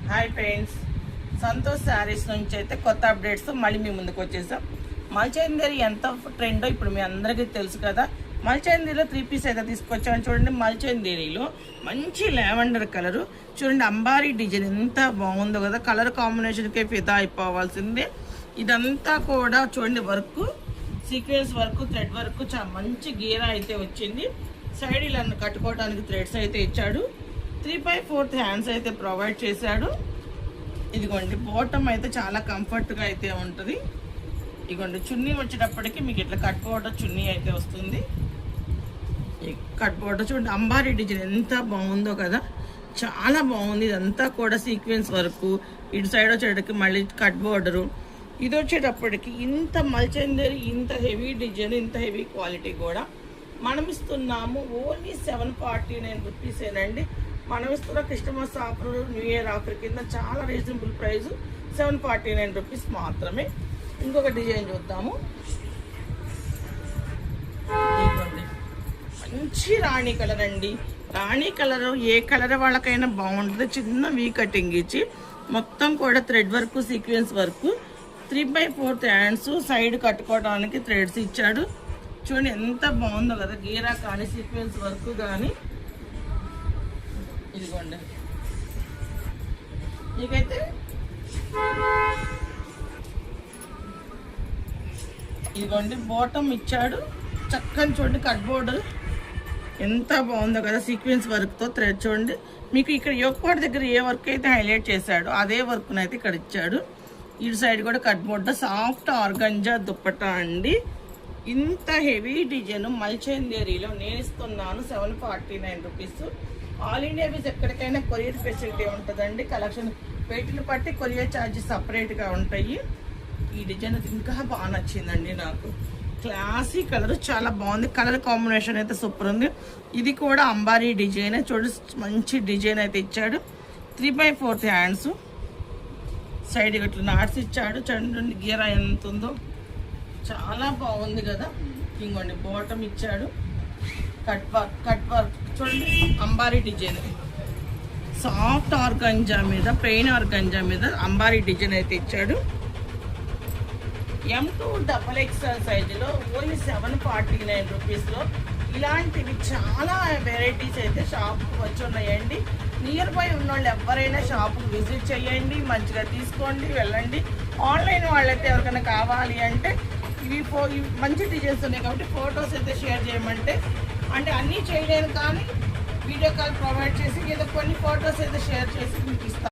Hi friends, Santosh saris నుంచి అయితే కొత్త అప్డేట్స్ మళ్ళీ మీ ముందుకు వచ్చేసాం. మల్చందేరి ఎంత ట్రెండో ఇప్పుడు మీ అందరికీ తెలుసు కదా. మల్చందేరిలో 3 పీస్ అయితే తీసుకొచ్చాను. చూడండి, మల్చందేరిలో మంచి లావెండర్ కలరు. చూడండి, అంబారీ డిజైన్ ఎంత బాగుందో కదా. కలర్ కాంబినేషన్కే ఫిదా అయిపోవాల్సిందే. ఇదంతా కూడా చూడండి, work sequence work, thread work, చాలా మంచి గీరా అయితే వచ్చింది. సైడ్ ఇలా కట్టుకోవడానికి థ్రెడ్స్ అయితే ఇచ్చాడు. 3/4 హ్యాండ్స్ అయితే ప్రొవైడ్ చేశాడు. ఇదిగోండి, బాటమ్ అయితే చాలా కంఫర్ట్గా అయితే ఉంటుంది. ఇదిగోండి, చున్నీ వచ్చేటప్పటికి మీకు ఇట్లా కట్ బోర్డర్ చున్నీ అయితే వస్తుంది. కట్ బోర్డర్ చూడండి, అంబారీ డిజైన్ ఎంత బాగుందో కదా, చాలా బాగుంది. ఇదంతా కూడా సీక్వెన్స్ వర్క్, ఇటు సైడ్ వచ్చేటప్పటికి మళ్ళీ కట్ బోర్డరు. ఇది వచ్చేటప్పటికి ఇంత మల్చందేరి, ఇంత హెవీ డిజైన్, ఇంత హెవీ క్వాలిటీ కూడా మనం ఇస్తున్నాము. ఓన్లీ 749 రూపీసేనండి. మనం ఇస్తున్న Christmas offer, new year offer కింద చాలా రీజనబుల్ ప్రైస్, 749 రూపీస్ మాత్రమే. ఇంకొక డిజైన్ చూద్దాము. మంచి రాణి కలర్ అండి. రాణి కలర్ ఏ కలర్ వాళ్ళకైనా బాగుంటుంది. చిన్న వీ కటింగ్ ఇచ్చి మొత్తం కూడా thread work, sequence work, 3/4 hands, side కట్టుకోవడానికి థ్రెడ్స్ ఇచ్చాడు. చూడండి ఎంత బాగుందో కదా, గీరా కానీ సీక్వెన్స్ వర్క్ కానీ. ఇదిగోండి, నీకైతే ఇదిగోండి బాటమ్ ఇచ్చాడు. చక్కని చూడండి, కట్ బోర్డర్ ఎంత బాగుందో కదా, సీక్వెన్స్ వర్క్తో థ్రెడ్. చూడండి, మీకు ఇక్కడ యోక్పాట్ దగ్గర ఏ వర్క్ అయితే హైలైట్ చేశాడో అదే వర్క్ను అయితే ఇక్కడ ఇచ్చాడు. ఇటు సైడ్ కూడా cut border, soft organza dupatta అండి. ఇంత హెవీ డిజైన్ మల్చందేరిలో నేను ఇస్తున్నాను 749 రూపీస్. ఆల్ ఇండియా వీజ్ ఎక్కడికైనా కొరియర్ ఫెసిలిటీ ఉంటుందండి. కలెక్షన్ వెయిట్ని బట్టి కొరియర్ ఛార్జెస్ సపరేట్గా ఉంటాయి. ఈ డిజైన్ ఇంకా బాగా నచ్చిందండి నాకు. క్లాసీ కలర్, చాలా బాగుంది. కలర్ కాంబినేషన్ అయితే సూపర్ ఉంది. ఇది కూడా అంబారీ డిజైన్. చూడు, మంచి డిజైన్ అయితే ఇచ్చాడు. 3/4 హ్యాండ్స్, సైడ్ ఇట్లా నాట్స్ ఇచ్చాడు. చూడండి గీరా ఎంత ఉందో, చాలా బాగుంది కదా. ఇంకోండి బాటమ్ ఇచ్చాడు, కట్ వర్క్ చూడండి, అంబారీ డిజైన్, సాఫ్ట్ ఆర్గంజా మీద, ప్లెయిన్ ఆర్గంజా మీద అంబారీ డిజైన్ అయితే ఇచ్చాడు. M2XXL సైజులో ఓన్లీ 749 రూపీస్లో ఇలాంటివి చాలా వెరైటీస్ అయితే షాప్కి వచ్చి ఉన్నాయండి. నియర్ బై ఉన్నోళ్ళు ఎవరైనా షాప్కి విజిట్ చేయండి, మంచిగా తీసుకోండి, వెళ్ళండి. ఆన్లైన్ వాళ్ళైతే ఎవరికైనా కావాలి అంటే ఇవి మంచి డిజైన్స్ ఉన్నాయి కాబట్టి ఫొటోస్ అయితే షేర్ చేయమంటే, అంటే అన్నీ చేయలేను కానీ వీడియో కాల్ ప్రొవైడ్ చేసి ఏదో కొన్ని ఫొటోస్ అయితే షేర్ చేసి మీకు ఇస్తాను.